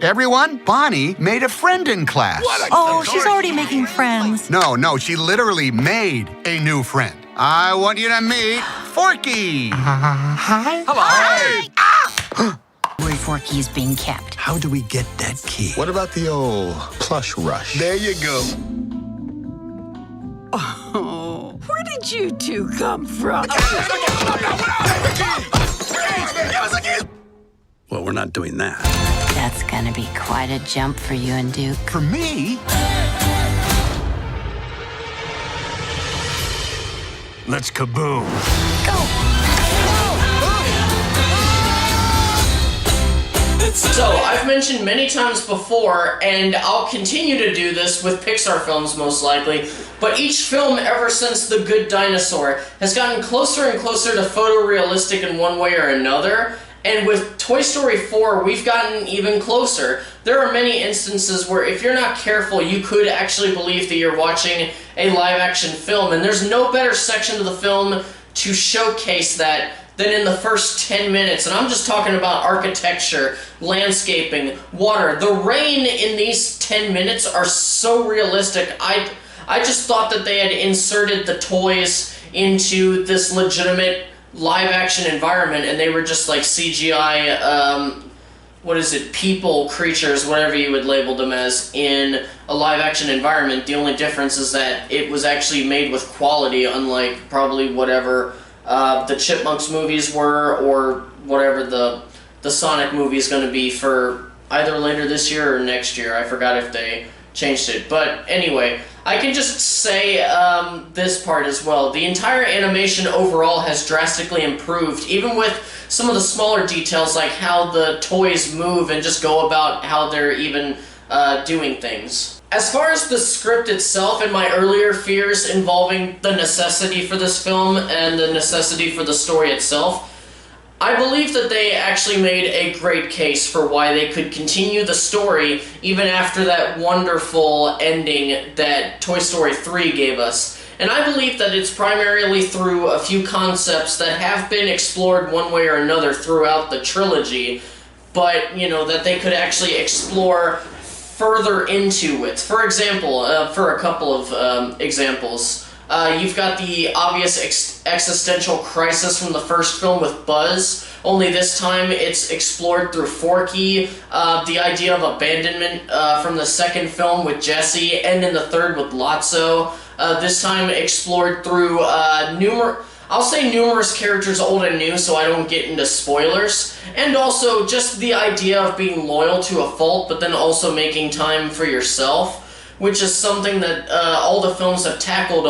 Everyone, Bonnie made a friend in class. Oh, she's already making friends. No, she literally made a new friend. I want you to meet Forky. Hi. Hello. Hi. Where Forky is being kept. How do we get that key? What about the old plush rush? There you go. Oh, where did you two come from? Well, we're not doing that. That's gonna be quite a jump for you and Duke. For me? Let's kaboom. So, I've mentioned many times before, and I'll continue to do this with Pixar films most likely, but each film ever since The Good Dinosaur has gotten closer and closer to photorealistic in one way or another, and with Toy Story 4, we've gotten even closer. There are many instances where if you're not careful, you could actually believe that you're watching a live-action film, and there's no better section of the film to showcase that than in the first 10 minutes, and I'm just talking about architecture, landscaping, water. The rain in these 10 minutes are so realistic. I just thought that they had inserted the toys into this legitimate live-action environment, and they were just like CGI, people, creatures, whatever you would label them as, in a live-action environment. The only difference is that it was actually made with quality, unlike probably whatever the Chipmunks movies were, or whatever the Sonic movie is going to be for either later this year or next year. I forgot if they changed it. But anyway, I can just say this part as well. The entire animation overall has drastically improved, even with some of the smaller details like how the toys move and just go about how they're even doing things. As far as the script itself and my earlier fears involving the necessity for this film and the necessity for the story itself, I believe that they actually made a great case for why they could continue the story even after that wonderful ending that Toy Story 3 gave us. And I believe that it's primarily through a few concepts that have been explored one way or another throughout the trilogy, but, you know, that they could actually explore further into it. For example, for a couple of examples, you've got the obvious existential crisis from the first film with Buzz, only this time it's explored through Forky, the idea of abandonment from the second film with Jessie, and in the third with Lotso, this time explored through numerous characters old and new so I don't get into spoilers, and also just the idea of being loyal to a fault but then also making time for yourself, which is something that all the films have tackled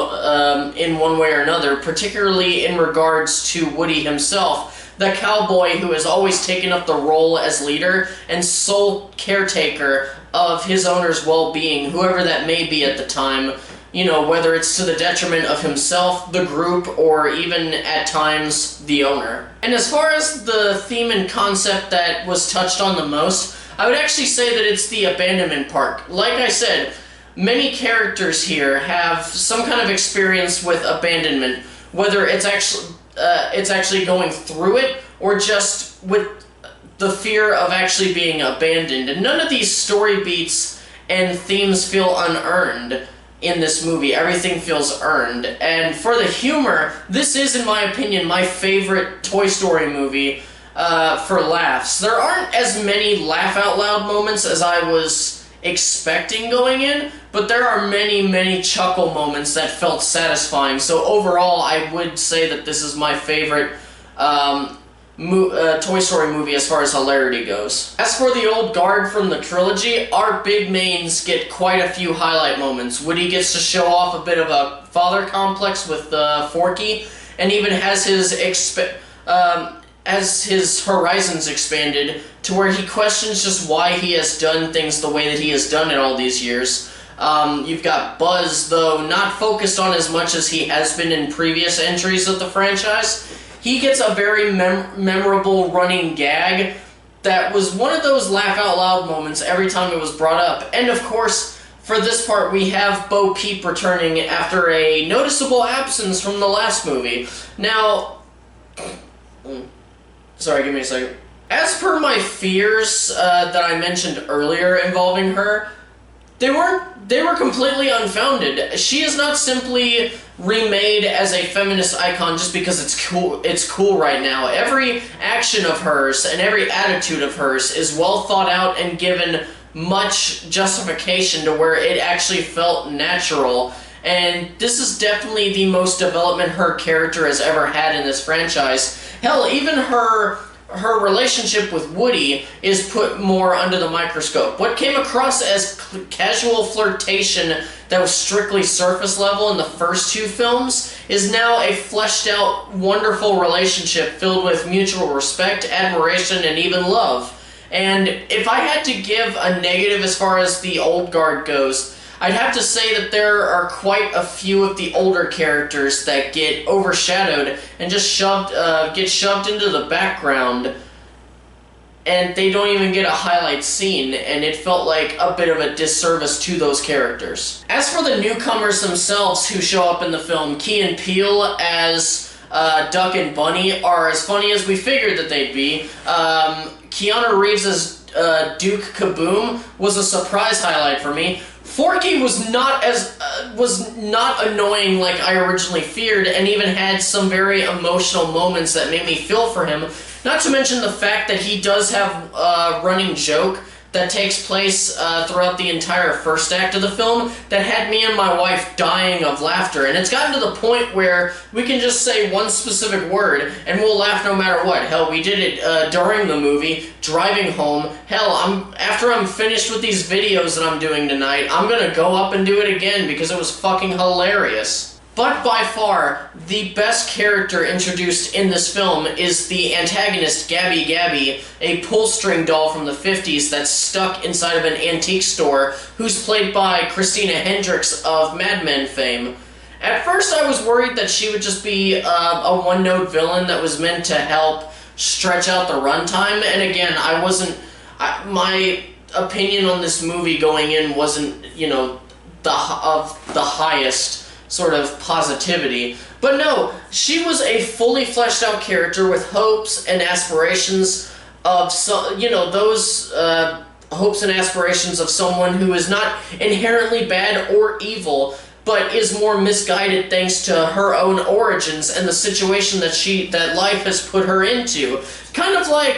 in one way or another, particularly in regards to Woody himself, the cowboy who has always taken up the role as leader and sole caretaker of his owner's well-being, whoever that may be at the time, you know, whether it's to the detriment of himself, the group, or even, at times, the owner. And as far as the theme and concept that was touched on the most, I would actually say that it's the abandonment part. Like I said, many characters here have some kind of experience with abandonment, whether it's actually going through it, or just with the fear of actually being abandoned. And none of these story beats and themes feel unearned in this movie. Everything feels earned. And for the humor, this is, in my opinion, my favorite Toy Story movie for laughs. There aren't as many laugh-out-loud moments as I was expecting going in, but there are many, many chuckle moments that felt satisfying. So overall, I would say that this is my favorite Toy Story movie as far as hilarity goes. As for the old guard from the trilogy, our big mains get quite a few highlight moments. Woody gets to show off a bit of a father complex with Forky, and even has his horizons expanded to where he questions just why he has done things the way that he has done it all these years. You've got Buzz, though not focused on as much as he has been in previous entries of the franchise. He gets a very memorable running gag that was one of those laugh-out-loud moments every time it was brought up. And of course, for this part, we have Bo Peep returning after a noticeable absence from the last movie. Now... Sorry, give me a second. As per my fears that I mentioned earlier involving her, they were completely unfounded. She is not simply remade as a feminist icon just because it's cool right now. Every action of hers and every attitude of hers is well thought out and given much justification to where it actually felt natural. And this is definitely the most development her character has ever had in this franchise. Hell, even her relationship with Woody is put more under the microscope. What came across as casual flirtation that was strictly surface level in the first two films is now a fleshed out, wonderful relationship filled with mutual respect, admiration, and even love. And if I had to give a negative as far as the old guard goes, I'd have to say that there are quite a few of the older characters that get overshadowed and just get shoved into the background, and they don't even get a highlight scene, and it felt like a bit of a disservice to those characters. As for the newcomers themselves who show up in the film, Key and Peele as Duck and Bunny are as funny as we figured that they'd be. Keanu Reeves as Duke Kaboom was a surprise highlight for me. Forky was not annoying like I originally feared, and even had some very emotional moments that made me feel for him. Not to mention the fact that he does have a running joke that takes place throughout the entire first act of the film that had me and my wife dying of laughter. And it's gotten to the point where we can just say one specific word and we'll laugh no matter what. Hell, we did it during the movie, driving home. Hell, after I'm finished with these videos that I'm doing tonight, I'm gonna go up and do it again because it was fucking hilarious. But by far, the best character introduced in this film is the antagonist, Gabby Gabby, a pull-string doll from the 50s that's stuck inside of an antique store, who's played by Christina Hendricks of Mad Men fame. At first I was worried that she would just be a one-note villain that was meant to help stretch out the runtime, and again, my opinion on this movie going in wasn't, the highest sort of positivity. But no, she was a fully fleshed out character with hopes and aspirations of those hopes and aspirations of someone who is not inherently bad or evil, but is more misguided thanks to her own origins and the situation that life has put her into. Kind of like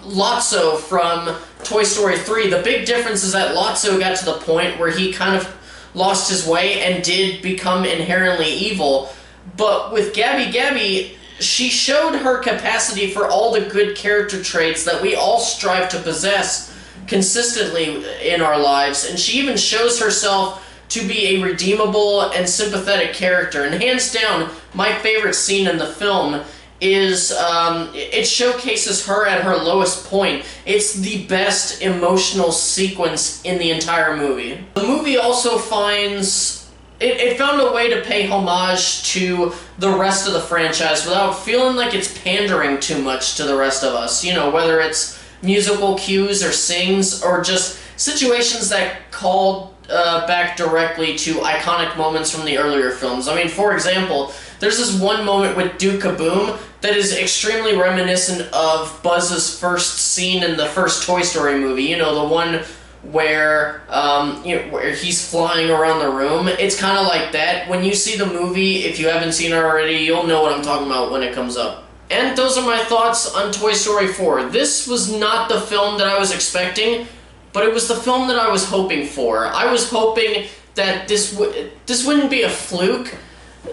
Lotso from Toy Story 3. The big difference is that Lotso got to the point where he kind of lost his way and did become inherently evil. But with Gabby Gabby, she showed her capacity for all the good character traits that we all strive to possess consistently in our lives, and she even shows herself to be a redeemable and sympathetic character. And hands down, my favorite scene in the film is it showcases her at her lowest point. It's the best emotional sequence in the entire movie. The movie also finds it found a way to pay homage to the rest of the franchise without feeling like it's pandering too much to the rest of us. Whether it's musical cues or sings or just situations that call back directly to iconic moments from the earlier films. I mean, for example, there's this one moment with Duke Kaboom that is extremely reminiscent of Buzz's first scene in the first Toy Story movie. The one where where he's flying around the room. It's kind of like that. When you see the movie, if you haven't seen it already, you'll know what I'm talking about when it comes up. And those are my thoughts on Toy Story 4. This was not the film that I was expecting, but it was the film that I was hoping for. I was hoping that this wouldn't be a fluke.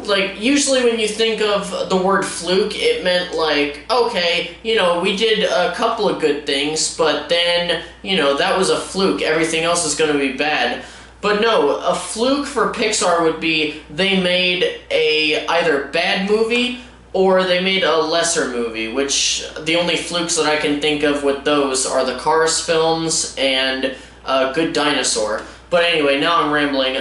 Like, usually when you think of the word fluke, it meant like, okay, we did a couple of good things, but then, that was a fluke. Everything else is going to be bad. But no, a fluke for Pixar would be they made a either bad movie or they made a lesser movie, which the only flukes that I can think of with those are the Cars films and Good Dinosaur. But anyway, now I'm rambling.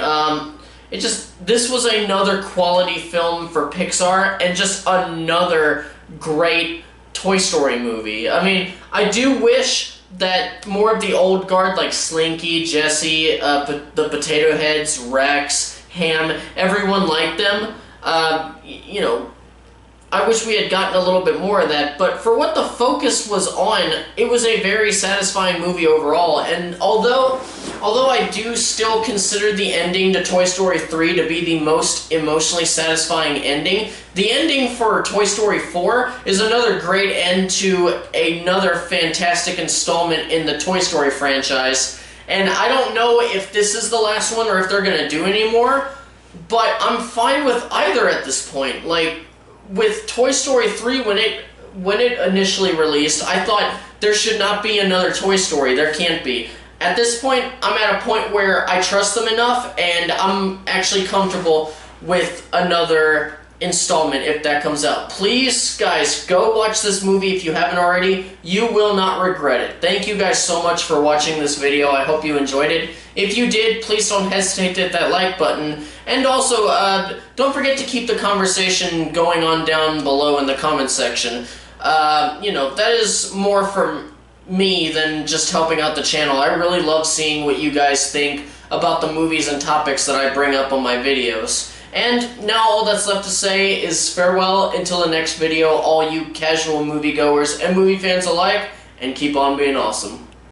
This was another quality film for Pixar and just another great Toy Story movie. I mean, I do wish that more of the old guard like Slinky, Jessie, the Potato Heads, Rex, Ham, everyone liked them. I wish we had gotten a little bit more of that, but for what the focus was on, it was a very satisfying movie overall, and although I do still consider the ending to Toy Story 3 to be the most emotionally satisfying ending, the ending for Toy Story 4 is another great end to another fantastic installment in the Toy Story franchise, and I don't know if this is the last one or if they're gonna do any more, but I'm fine with either at this point. Like, with Toy Story 3, when it initially released, I thought there should not be another Toy Story. There can't be. At this point, I'm at a point where I trust them enough, and I'm actually comfortable with another installment if that comes out. Please, guys, go watch this movie if you haven't already. You will not regret it. Thank you guys so much for watching this video. I hope you enjoyed it. If you did, please don't hesitate to hit that like button. And also, don't forget to keep the conversation going on down below in the comments section. You know, that is more for me than just helping out the channel. I really love seeing what you guys think about the movies and topics that I bring up on my videos. And now all that's left to say is farewell until the next video, all you casual moviegoers and movie fans alike, and keep on being awesome.